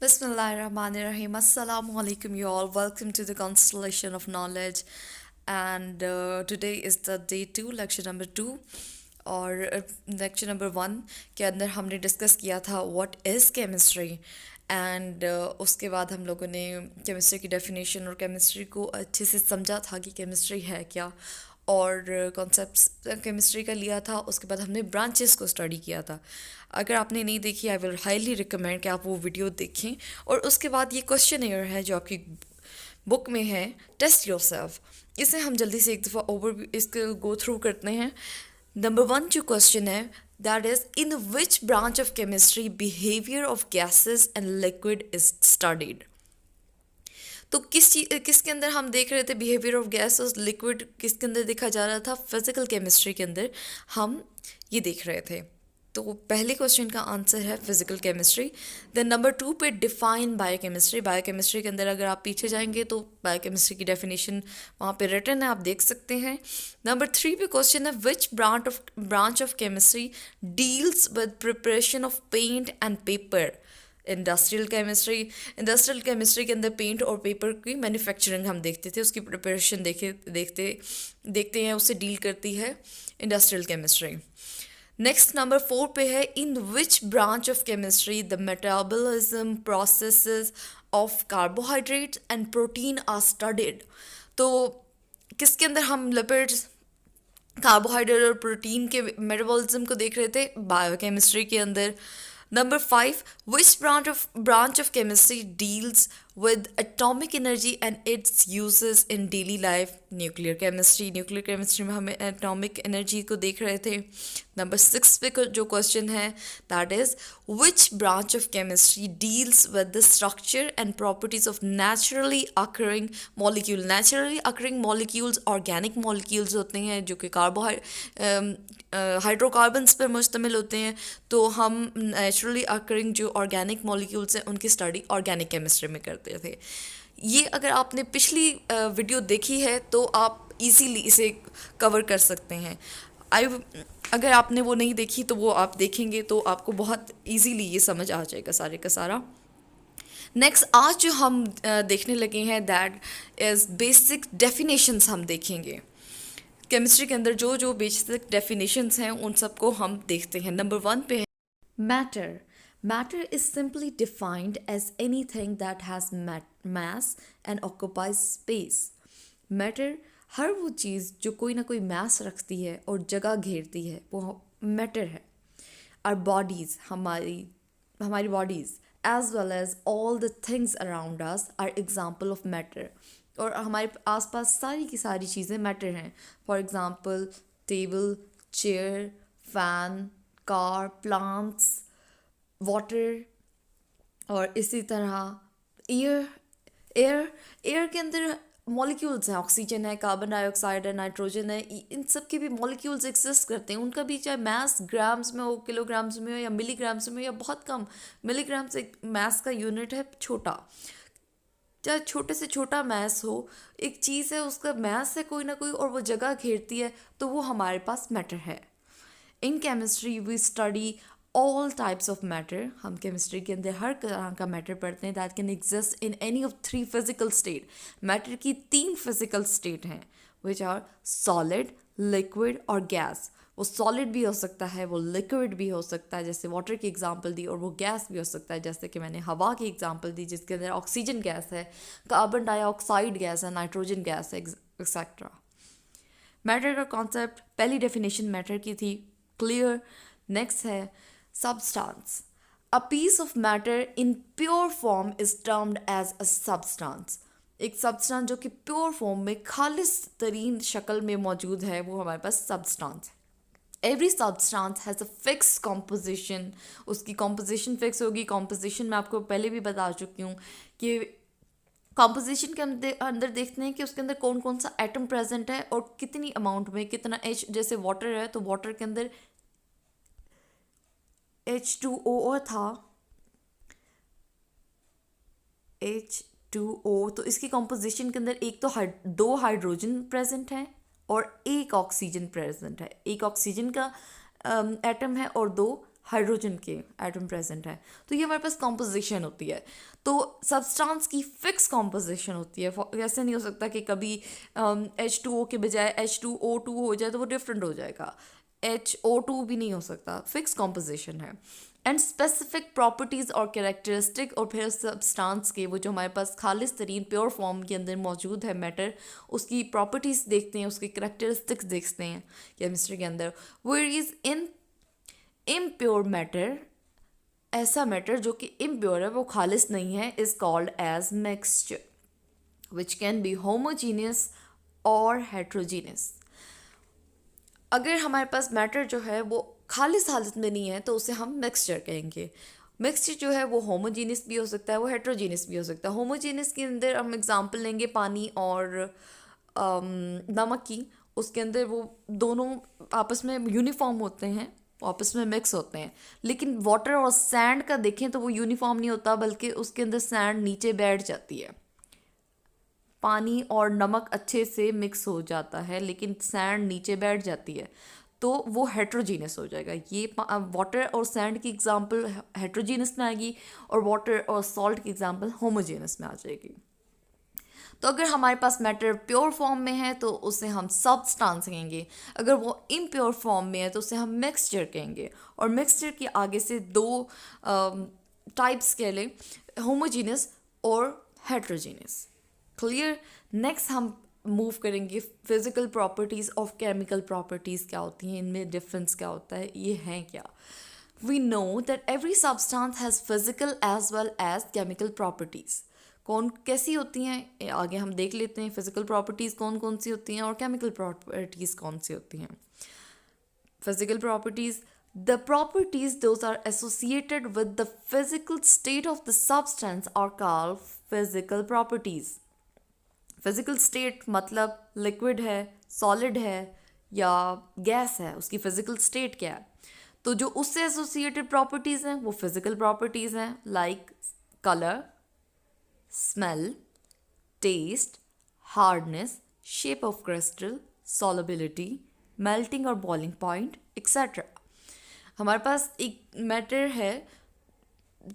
Bismillahirrahmanirrahim. Assalamu alaikum, you all. Welcome to the Constellation of Knowledge. And today is the day 2, lecture number 2. और lecture number 1 के अंदर हमने discuss किया था what is chemistry and उसके बाद हम लोगों ने केमिस्ट्री की डेफिनेशन और केमिस्ट्री को अच्छे से समझा था कि केमिस्ट्री है क्या और कॉन्सेप्ट्स केमिस्ट्री का लिया था। उसके बाद हमने ब्रांचेस को स्टडी किया था। अगर आपने नहीं देखी आई विल हाईली रिकमेंड कि आप वो वीडियो देखें। और उसके बाद ये क्वेश्चन एयर है जो आपकी बुक में है, टेस्ट योरसेल्फ। इसे हम जल्दी से एक दफ़ा ओवर इसको गो थ्रू करते हैं। नंबर 1 जो क्वेश्चन है that is in which branch of chemistry behaviour of gases and liquid is studied. तो किसके अंदर हम देख रहे थे बिहेवियर ऑफ गैस और लिक्विड, किसके अंदर देखा जा रहा था? फिजिकल केमिस्ट्री के अंदर हम ये देख रहे थे। तो पहले क्वेश्चन का आंसर है फिजिकल केमिस्ट्री। देन नंबर 2 पे डिफाइन बायोकेमिस्ट्री। बायोकेमिस्ट्री के अंदर अगर आप पीछे जाएंगे तो बायोकेमिस्ट्री की डेफिनेशन वहाँ पे रिटन है, आप देख सकते हैं। नंबर 3 पे क्वेश्चन है which branch of chemistry deals with preparation of paint and paper. Industrial chemistry के अंदर पेंट और पेपर की मैन्युफैक्चरिंग हम देखते थे, उसकी प्रिपरेशन देखते हैं, उससे डील करती है इंडस्ट्रियल केमिस्ट्री। नेक्स्ट नंबर 4 पे है in which branch of chemistry the metabolism processes of carbohydrates and protein are studied. तो किसके अंदर हम लिपिड्स, कार्बोहाइड्रेट और प्रोटीन के मेटाबॉलिज्म को देख रहे थे? बायोकेमिस्ट्री के अंदर। Number 5 which branch of chemistry deals with atomic energy and its uses in daily life? Nuclear chemistry में हमें एटॉमिक एनर्जी को देख रहे थे। नंबर 6 पे जो क्वेश्चन है that is which branch of chemistry deals with the structure and properties of naturally occurring molecule. Naturally occurring molecules organic molecules होते हैं जो कि हाइड्रोकार्बन्स पर मुश्तमिल होते हैं। तो हम नेचुरली अकरिंग जो ऑर्गेनिक मॉलिक्यूल्स हैं उनकी स्टडी ऑर्गेनिक केमिस्ट्री में करते थे। ये अगर आपने पिछली वीडियो देखी है तो आप इजीली इसे कवर कर सकते हैं। अगर आपने वो नहीं देखी तो वो आप देखेंगे तो आपको बहुत इजीली ये समझ आ जाएगा सारे का सारा। नेक्स्ट आज जो हम देखने लगे हैं दैट इज़ बेसिक डेफिनेशंस हम देखेंगे। केमिस्ट्री के अंदर जो जो बेसिक डेफिनेशंस हैं उन सबको हम देखते हैं। नंबर 1 पे है matter. Matter is simply defined as anything that has mass and occupies space. Matter हर वो चीज़ जो कोई ना कोई mass रखती है और जगह घेरती है वो matter है। Our bodies, हमारी bodies as well as all the things around us are example of matter. और हमारे आसपास सारी की सारी चीज़ें matter हैं। For example, table, chair, fan, car, plants, water. और इसी तरह एयर के अंदर मॉलिक्यूल्स हैं, ऑक्सीजन है, कार्बन डाइऑक्साइड है, नाइट्रोजन है। इन सब के भी मॉलिक्यूल्स एग्जिस्ट करते हैं। उनका भी चाहे मैस ग्राम्स में हो, किलोग्राम्स में हो या मिलीग्राम्स में हो या बहुत कम मिलीग्राम्स, एक मैस का यूनिट है छोटा। चाहे छोटे से छोटा मैस हो, एक चीज़ है उसका मैस है कोई ना कोई और वो जगह घेरती है तो वो हमारे पास मैटर है। In chemistry we study all types of matter. हम केमिस्ट्री के अंदर हर तरह का मैटर पढ़ते हैं that can exist in any of 3 physical state. Matter की 3 फिजिकल स्टेट हैं विच आर सॉलिड, लिक्विड और गैस। वो सॉलिड भी हो सकता है, वो लिक्विड भी हो सकता है जैसे वाटर की एग्जांपल दी, और वो गैस भी हो सकता है जैसे कि मैंने हवा की एग्जांपल दी जिसके अंदर ऑक्सीजन गैस है, कार्बन डाइऑक्साइड गैस है, नाइट्रोजन गैस है, एक्सेट्रा। मैटर का कॉन्सेप्ट, पहली डेफिनेशन मैटर की थी, क्लियर। नेक्स्ट है substance. A piece of matter in pure form is termed as a substance. एक substance जो कि pure form में खालिस तरीन शक्ल में मौजूद है वो हमारे पास substance है। Every substance has a fixed composition. उसकी composition fix होगी। composition मैं आपको पहले भी बता चुकी हूँ कि composition के अंदर देखते हैं कि उसके अंदर कौन कौन सा एटम प्रेजेंट है और कितनी अमाउंट में कितना H। जैसे वाटर है तो वाटर के अंदर H2O था, H2O। तो इसकी कॉम्पोजिशन के अंदर एक तो 2 हाइड्रोजन प्रेजेंट है और 1 ऑक्सीजन प्रेजेंट है। 1 ऑक्सीजन का एटम है और 2 हाइड्रोजन के एटम प्रेजेंट है, तो ये हमारे पास कॉम्पोजिशन होती है। तो सब्सटेंस की फिक्स कॉम्पोजिशन होती है। ऐसे नहीं हो सकता कि कभी H2O के बजाय H2O2 हो जाए तो वो डिफरेंट हो जाएगा, HO2 भी नहीं हो सकता, फिक्स कॉम्पोजिशन है। एंड स्पेसिफिक प्रॉपर्टीज़ और कैरेक्टरिस्टिक, और फिर सब्सटेंस के वो जो हमारे पास खालिस तरीन प्योर फॉर्म के अंदर मौजूद है मैटर, उसकी प्रॉपर्टीज़ देखते हैं, उसकी कैरेक्टरिस्टिक्स देखते हैं केमिस्ट्री के अंदर। Where is in impure matter, ऐसा मैटर जो कि इम्प्योर है, वो खालिस नहीं है, is called as mixture which can be homogeneous और हेट्रोजीनियस। अगर हमारे पास मैटर जो है वो खालिस हालत में नहीं है तो उसे हम मिक्सचर कहेंगे। मिक्सचर जो है वो होमोजीनियस भी हो सकता है, वो हेट्रोजीनियस भी हो सकता है। होमोजीनियस के अंदर हम एग्जांपल लेंगे पानी और नमक की, उसके अंदर वो दोनों आपस में यूनिफॉर्म होते हैं, आपस में मिक्स होते हैं। लेकिन वाटर और सैंड का देखें तो वो यूनिफॉर्म नहीं होता, बल्कि उसके अंदर सैंड नीचे बैठ जाती है। पानी और नमक अच्छे से मिक्स हो जाता है लेकिन सैंड नीचे बैठ जाती है, तो वो हेट्रोजीनियस हो जाएगा। ये वाटर और सैंड की एग्जांपल हेट्रोजीनियस में आएगी और वाटर और सॉल्ट की एग्जांपल होमोजीनियस में आ जाएगी। तो अगर हमारे पास मैटर प्योर फॉर्म में है तो उसे हम सब्सटेंस कहेंगे, अगर वो इम्प्योर फॉर्म में है तो उसे हम मिक्सचर कहेंगे। और मिक्सचर के आगे से दो टाइप्स कह लें, होमोजीनियस और हेट्रोजीनियस। क्लियर। नेक्स्ट हम मूव करेंगे physical properties of chemical properties क्या होती हैं, इनमें डिफरेंस क्या होता है, ये हैं क्या। We know that every substance has physical as well as chemical properties. कौन कैसी होती हैं आगे हम देख लेते हैं। फिजिकल प्रॉपर्टीज़ कौन कौन सी होती हैं और केमिकल प्रॉपर्टीज़ कौन सी होती हैं। Physical properties, the properties those are associated with the physical state of the substance are called physical properties। Physical state मतलब लिक्विड है, सॉलिड है या गैस है, उसकी फिजिकल स्टेट क्या है। तो जो उससे एसोसिएटेड प्रॉपर्टीज़ हैं वो फिजिकल प्रॉपर्टीज़ हैं, like colour, smell, taste, hardness, shape of crystal, solubility, melting और बॉइलिंग पॉइंट एक्सेट्रा। हमारे पास एक मैटर है,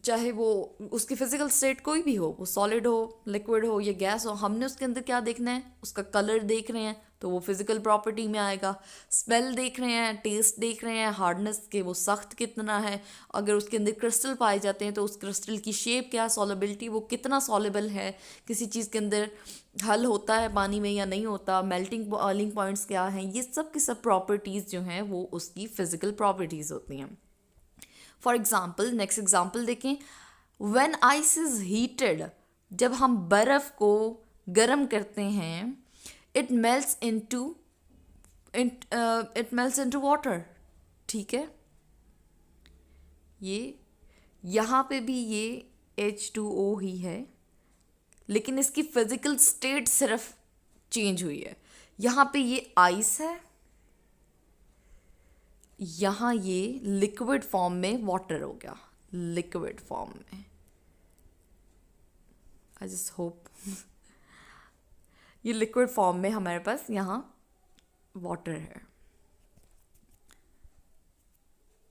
चाहे वो उसकी फिजिकल स्टेट कोई भी हो, वो सॉलिड हो, लिक्विड हो या गैस हो, हमने उसके अंदर क्या देखना है, उसका कलर देख रहे हैं तो वो फिजिकल प्रॉपर्टी में आएगा। स्मेल देख रहे हैं, टेस्ट देख रहे हैं, हार्डनेस के वो सख्त कितना है, अगर उसके अंदर क्रिस्टल पाए जाते हैं तो उस क्रिस्टल की शेप क्या, सॉलिबिलिटी, वो कितना सॉलेबल है, किसी चीज़ के अंदर हल होता है पानी में या नहीं होता, मेल्टिंग बॉइलिंग पॉइंट्स क्या हैं, ये सब की सब प्रॉपर्टीज़ जो हैं वो उसकी फिजिकल प्रॉपर्टीज़ होती हैं। फॉर एग्ज़ाम्पल, नेक्स्ट एग्जाम्पल देखें, व्हेन आइस इज़ हीटेड, जब हम बर्फ़ को गर्म करते हैं, इट मेल्ट्स इनटू वाटर। ठीक है, ये यहाँ पे भी ये H2O ही है, लेकिन इसकी फिजिकल स्टेट सिर्फ चेंज हुई है। यहाँ पे ये आइस है, यहाँ ये लिक्विड फॉर्म में वाटर हो गया, लिक्विड फॉर्म में। आई जस्ट होप ये लिक्विड फॉर्म में हमारे पास यहाँ वाटर है।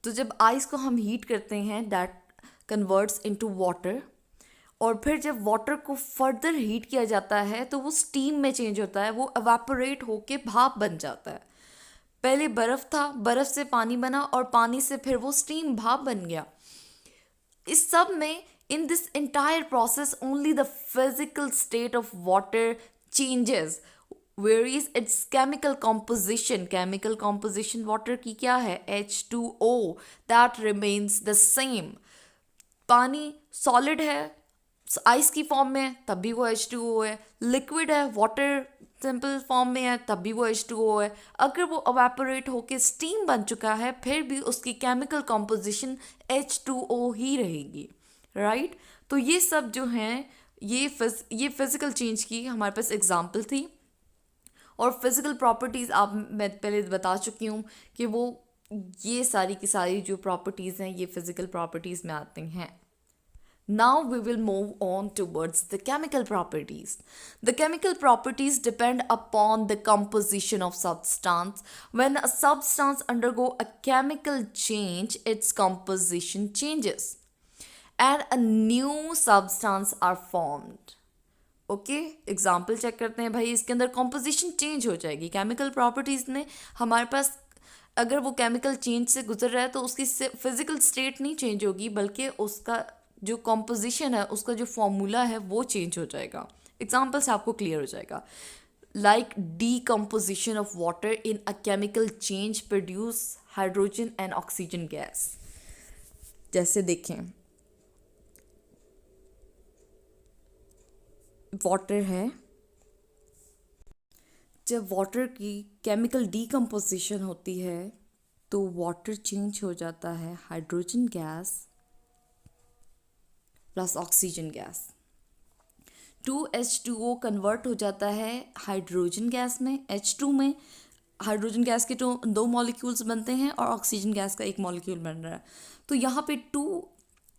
तो जब आइस को हम हीट करते हैं, दैट कन्वर्ट्स इनटू वाटर, और फिर जब वाटर को फर्दर हीट किया जाता है तो वो स्टीम में चेंज होता है, वो एवापोरेट होके भाप बन जाता है। पहले बर्फ़ था, बर्फ़ से पानी बना और पानी से फिर वो स्टीम भाप बन गया। इस सब में in this entire process only the physical state of water changes, whereas its chemical composition water की क्या है, H2O, that remains the same। पानी सॉलिड है आइस की फॉर्म में तब भी वो H2O है, लिक्विड है वाटर सिंपल फॉर्म में है तब भी वो H2O है, अगर वो एवेपोरेट होके स्टीम बन चुका है फिर भी उसकी केमिकल कॉम्पोजिशन H2O ही रहेगी, राइट। तो ये सब जो हैं ये फिज़िकल चेंज की हमारे पास एग्जांपल थी। और फिज़िकल प्रॉपर्टीज़ आप मैं पहले बता चुकी हूँ कि वो ये सारी की सारी जो प्रॉपर्टीज़ हैं ये फिज़िकल प्रॉपर्टीज़ में आती हैं। Now we will move on towards the chemical properties. The chemical properties depend upon the composition of substance. When a substance undergo a chemical change, its composition changes and a new substance are formed. Okay example check करते हैं भाई, इसके अंदर composition change हो जाएगी chemical properties ने हमारे पास। अगर वो केमिकल चेंज से गुजर रहा है तो उसकी फिजिकल स्टेट नहीं चेंज होगी, बल्कि उसका जो कॉम्पोजिशन है, उसका जो फॉर्मूला है वो चेंज हो जाएगा। एग्जाम्पल से आपको क्लियर हो जाएगा। Like decomposition of water in a chemical change produce hydrogen and oxygen gas. जैसे देखें, वाटर है, जब वाटर की केमिकल डीकम्पोजिशन होती है तो वाटर चेंज हो जाता है hydrogen gas plus oxygen gas. 2H2O convert हो जाता है हाइड्रोजन गैस में। H2 में हाइड्रोजन गैस के दो मॉलिक्यूल्स बनते हैं और ऑक्सीजन गैस का एक मॉलिक्यूल बन रहा है। तो यहाँ पे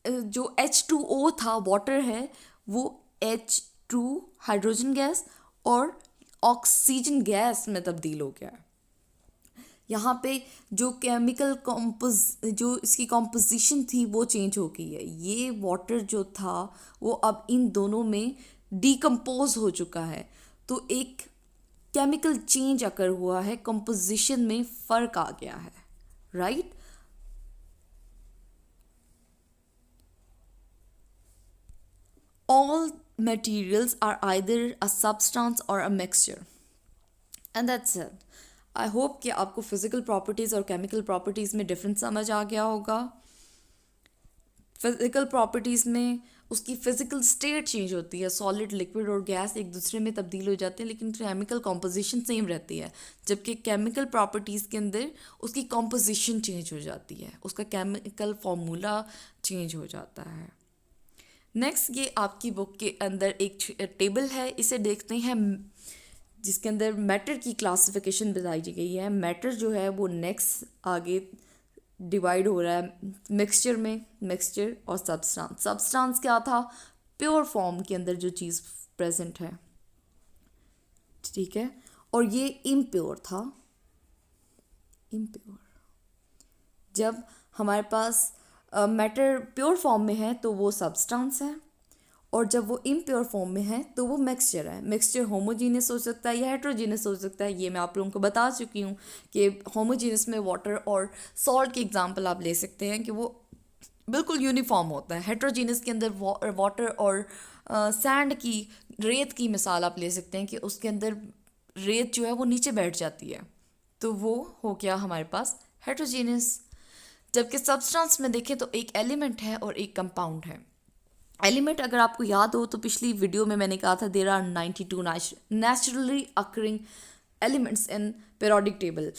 जो H2O था वाटर है, वो H2 हाइड्रोजन गैस और ऑक्सीजन गैस में तब्दील हो गया। यहाँ पे जो केमिकल जो इसकी कॉम्पोजिशन थी वो चेंज हो गई है। ये वाटर जो था वो अब इन दोनों में डीकम्पोज हो चुका है, तो एक केमिकल चेंज अकर हुआ है, कंपोजिशन में फ़र्क आ गया है, right. All materials are either a substance or a mixture, and that's it. I hope कि आपको फिज़िकल प्रॉपर्टीज़ और केमिकल प्रॉपर्टीज़ में डिफरेंस समझ आ गया होगा। फिज़िकल प्रॉपर्टीज़ में उसकी फ़िज़िकल स्टेट चेंज होती है, सॉलिड, लिक्विड और गैस एक दूसरे में तब्दील हो जाते हैं, लेकिन केमिकल कॉम्पोजिशन सेम रहती है। जबकि केमिकल प्रॉपर्टीज़ के अंदर उसकी कॉम्पोजिशन चेंज हो जाती है, उसका केमिकल फार्मूला चेंज हो जाता है। नेक्स्ट, ये आपकी बुक के अंदर एक टेबल है, इसे देखते हैं, जिसके अंदर मैटर की क्लासिफिकेशन बताई गई है। मैटर जो है वो नेक्स्ट आगे डिवाइड हो रहा है मिक्सचर में, मिक्सचर और सब्सटेंस। सब्सटेंस क्या था? प्योर फॉर्म के अंदर जो चीज़ प्रेजेंट है, ठीक है। और ये इम्प्योर था, इम्प्योर। जब हमारे पास मैटर प्योर फॉर्म में है तो वो सब्सटेंस है, और जब वो इम्प्योर फॉर्म में है तो वो मिक्सचर है। मिक्सचर होमोजीनियस हो सकता है या हेट्रोजीनियस हो सकता है। ये मैं आप लोगों को बता चुकी हूँ कि होमोजीनियस में वाटर और सॉल्ट की एग्जांपल आप ले सकते हैं कि वो बिल्कुल यूनिफॉर्म होता है। हेट्रोजीनियस के अंदर वाटर और सैंड की, रेत की मिसाल आप ले सकते हैं कि उसके अंदर रेत जो है वो नीचे बैठ जाती है, तो वो हो गया हमारे पास हेट्रोजीनियस। जबकि सब्सटेंस में देखें तो एक एलिमेंट है और एक कंपाउंड है। एलिमेंट अगर आपको याद हो तो पिछली वीडियो में मैंने कहा था there are 92 naturally occurring elements in periodic table.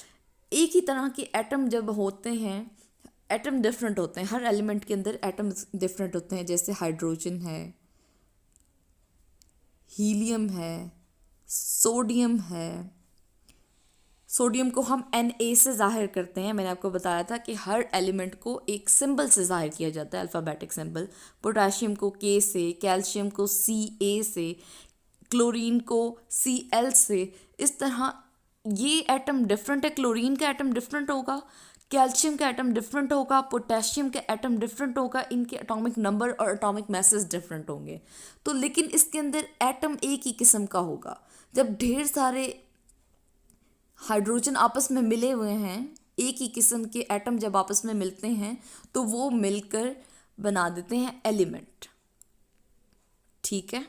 एक ही तरह के एटम जब होते हैं, एटम डिफरेंट होते हैं, हर एलिमेंट के अंदर एटम डिफरेंट होते हैं। जैसे हाइड्रोजन है, हीलियम है, सोडियम है। सोडियम को हम Na से ज़ाहिर करते हैं। मैंने आपको बताया था कि हर एलिमेंट को एक सिंबल से ज़ाहिर किया जाता है, अल्फ़ाबेटिक सिंबल। पोटाशियम को K से, कैल्शियम को Ca से, क्लोरीन को Cl से। इस तरह ये एटम डिफरेंट है, क्लोरीन का एटम डिफरेंट होगा, कैल्शियम का एटम डिफरेंट होगा, पोटेशियम का एटम डिफरेंट होगा, इनके एटॉमिक नंबर और एटॉमिक मैसेज डिफरेंट होंगे। तो लेकिन इसके अंदर एटम एक ही किस्म का होगा। जब ढेर सारे हाइड्रोजन आपस में मिले हुए हैं, एक ही किस्म के एटम जब आपस में मिलते हैं तो वो मिलकर बना देते हैं एलिमेंट, ठीक है।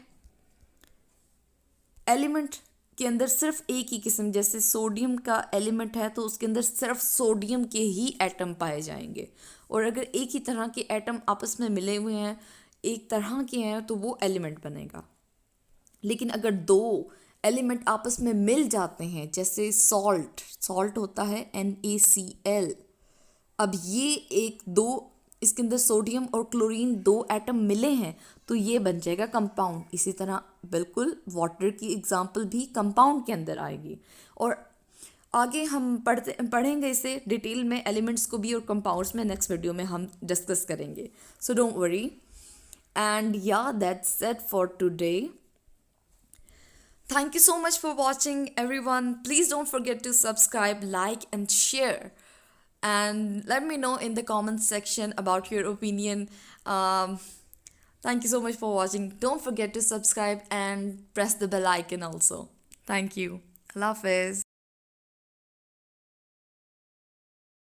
एलिमेंट के अंदर सिर्फ एक ही किस्म, जैसे सोडियम का एलिमेंट है तो उसके अंदर सिर्फ सोडियम के ही एटम पाए जाएंगे। और अगर एक ही तरह के एटम आपस में मिले हुए हैं, एक तरह के हैं, तो वो एलिमेंट बनेगा। लेकिन अगर दो एलिमेंट आपस में मिल जाते हैं, जैसे सॉल्ट होता है NaCl, अब ये एक दो, इसके अंदर सोडियम और क्लोरीन दो एटम मिले हैं तो ये बन जाएगा कंपाउंड। इसी तरह बिल्कुल वाटर की एग्जांपल भी कंपाउंड के अंदर आएगी। और आगे हम पढ़ेंगे इसे डिटेल में, एलिमेंट्स को भी और कंपाउंड्स में नेक्स्ट वीडियो में हम डिस्कस करेंगे, so don't worry. And yeah, that's it for today. Thank you so much for watching, everyone. Please don't forget to subscribe, like, and share. And let me know in the comments section about your opinion. Um, Thank you so much for watching. Don't forget to subscribe and press the bell icon also. Thank you. Allah Hafiz.